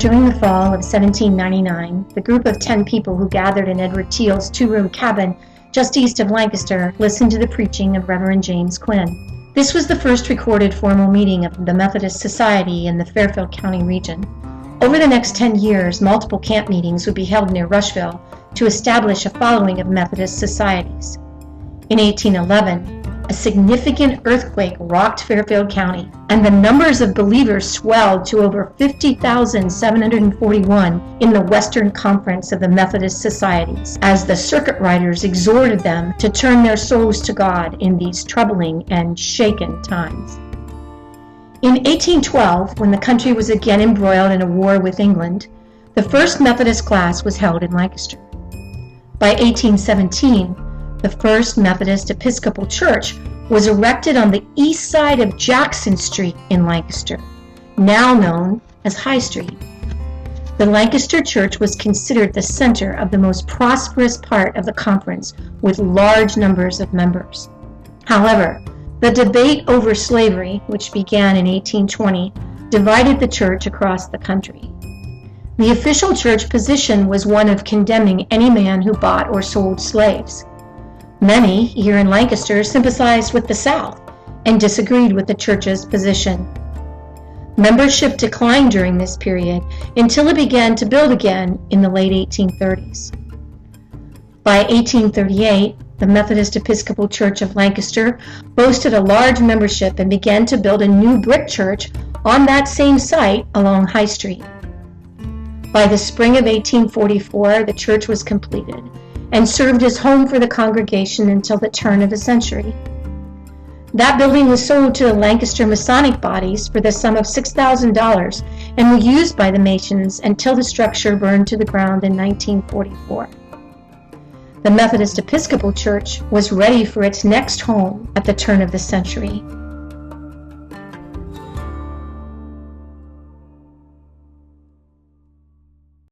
During the fall of 1799, the group of 10 people who gathered in Edward Teal's two-room cabin just east of Lancaster listened to the preaching of Reverend James Quinn. This was the first recorded formal meeting of the Methodist Society in the Fairfield County region. Over the next 10 years, multiple camp meetings would be held near Rushville to establish a following of Methodist societies. In 1811, a significant earthquake rocked Fairfield County, and the numbers of believers swelled to over 50,741 in the Western Conference of the Methodist Societies, as the circuit riders exhorted them to turn their souls to God in these troubling and shaken times. In 1812, when the country was again embroiled in a war with England, the first Methodist class was held in Lancaster. By 1817, the first Methodist Episcopal Church was erected on the east side of Jackson Street in Lancaster, now known as High Street. The Lancaster Church was considered the center of the most prosperous part of the conference, with large numbers of members. However, the debate over slavery, which began in 1820, divided the church across the country. The official church position was one of condemning any man who bought or sold slaves. Many here in Lancaster sympathized with the South and disagreed with the church's position. Membership declined during this period until it began to build again in the late 1830s. By 1838, the Methodist Episcopal Church of Lancaster boasted a large membership and began to build a new brick church on that same site along High Street. By the spring of 1844, the church was completed and served as home for the congregation until the turn of the century. That building was sold to the Lancaster Masonic bodies for the sum of $6,000 and were used by the Masons until the structure burned to the ground in 1944. The Methodist Episcopal Church was ready for its next home at the turn of the century.